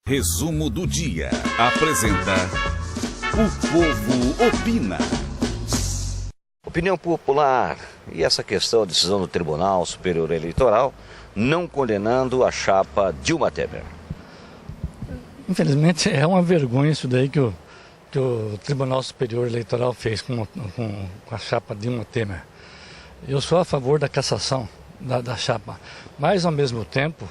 Resumo do dia. Apresenta O Povo Opina. Opinião popular e essa questão, a decisão do Tribunal Superior Eleitoral não condenando a chapa Dilma Temer. Infelizmente é uma vergonha isso daí que o Tribunal Superior Eleitoral fez com a chapa Dilma Temer. Eu sou a favor da cassação da chapa, mas ao mesmo tempo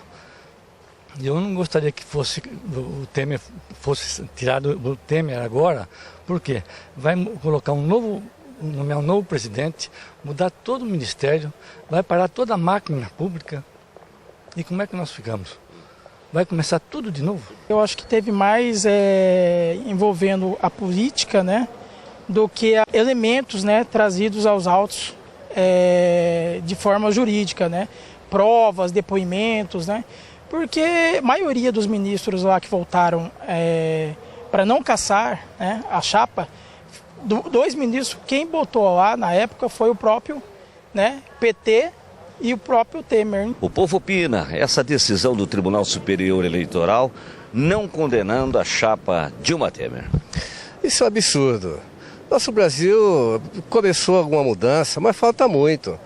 eu não gostaria que o Temer fosse tirado do Temer agora, porque vai colocar nomear um novo presidente, mudar todo o ministério, vai parar toda a máquina pública. E como é que nós ficamos? Vai começar tudo de novo? Eu acho que teve mais envolvendo a política, né, do que elementos, né, trazidos aos autos de forma jurídica, né, provas, depoimentos, né, porque a maioria dos ministros lá que voltaram para não cassar, né, a chapa, dois ministros, quem botou lá na época foi o próprio, né, PT e o próprio Temer. O povo opina essa decisão do Tribunal Superior Eleitoral não condenando a chapa Dilma Temer. Isso é um absurdo. Nosso Brasil começou alguma mudança, mas falta muito.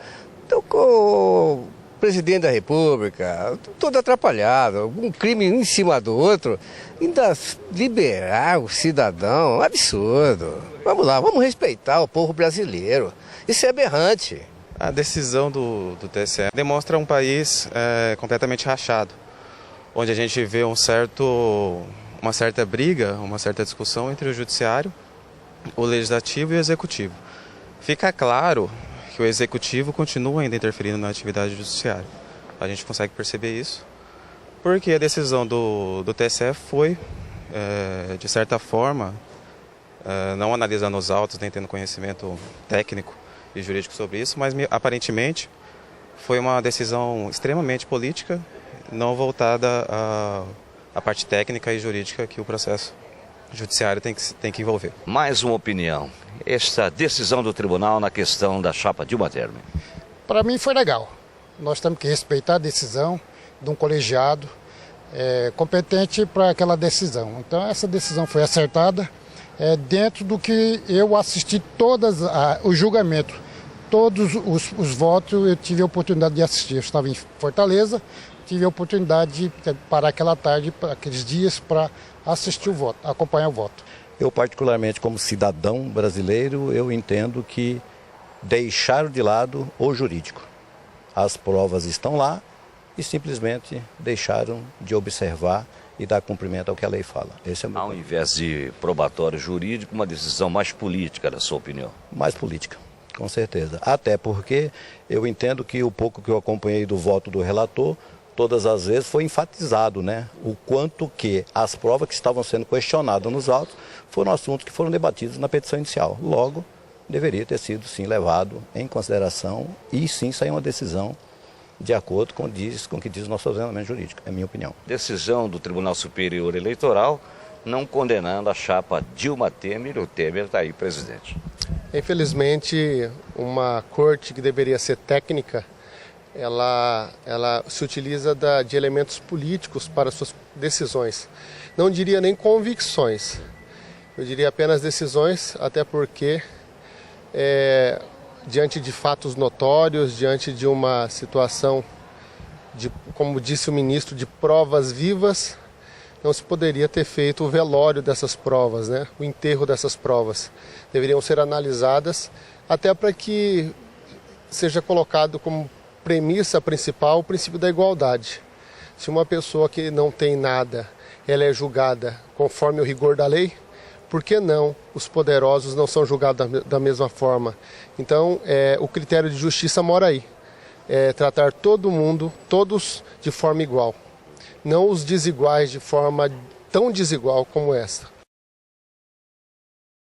Então, com o presidente da República, todo atrapalhado, um crime um em cima do outro, ainda liberar o cidadão, absurdo. Vamos lá, vamos respeitar o povo brasileiro. Isso é aberrante. A decisão do TSE demonstra um país completamente rachado, onde a gente vê uma certa briga, uma certa discussão entre o judiciário, o legislativo e o executivo. Fica claro que o executivo continua ainda interferindo na atividade do judiciário. A gente consegue perceber isso, porque a decisão do TSE foi, de certa forma, não analisando os autos, nem tendo conhecimento técnico e jurídico sobre isso, mas aparentemente foi uma decisão extremamente política, não voltada à parte técnica e jurídica que o processo judiciário tem que envolver. Mais uma opinião. Esta decisão do tribunal na questão da chapa Dilma Temer. Para mim foi legal. Nós temos que respeitar a decisão de um colegiado competente para aquela decisão. Então essa decisão foi acertada dentro do que eu assisti o julgamento. Todos os votos eu tive a oportunidade de assistir. Eu estava em Fortaleza, tive a oportunidade de parar aquela tarde, aqueles dias, para assistir o voto, acompanhar o voto. Eu, particularmente, como cidadão brasileiro, eu entendo que deixaram de lado o jurídico. As provas estão lá e simplesmente deixaram de observar e dar cumprimento ao que a lei fala. Esse é o meu Ao invés de probatório jurídico, uma decisão mais política, na sua opinião? Mais política, com certeza. Até porque eu entendo que o pouco que eu acompanhei do voto do relator, todas as vezes foi enfatizado, né, o quanto que as provas que estavam sendo questionadas nos autos foram assuntos que foram debatidos na petição inicial. Logo, deveria ter sido, sim, levado em consideração e, sim, sair uma decisão de acordo com o que diz o nosso ordenamento jurídico, é a minha opinião. Decisão do Tribunal Superior Eleitoral não condenando a chapa Dilma Temer, o Temer está aí presidente. Infelizmente, uma corte que deveria ser técnica, ela se utiliza de elementos políticos para suas decisões. Não diria nem convicções, eu diria apenas decisões, até porque diante de fatos notórios, diante de uma situação, como disse o ministro, de provas vivas, não se poderia ter feito o velório dessas provas, né? O enterro dessas provas. Deveriam ser analisadas até para que seja colocado como premissa principal o princípio da igualdade. Se uma pessoa que não tem nada, ela é julgada conforme o rigor da lei, por que não os poderosos não são julgados da mesma forma? Então, o critério de justiça mora aí. Tratar todo mundo, todos de forma igual. Não os desiguais de forma tão desigual como essa.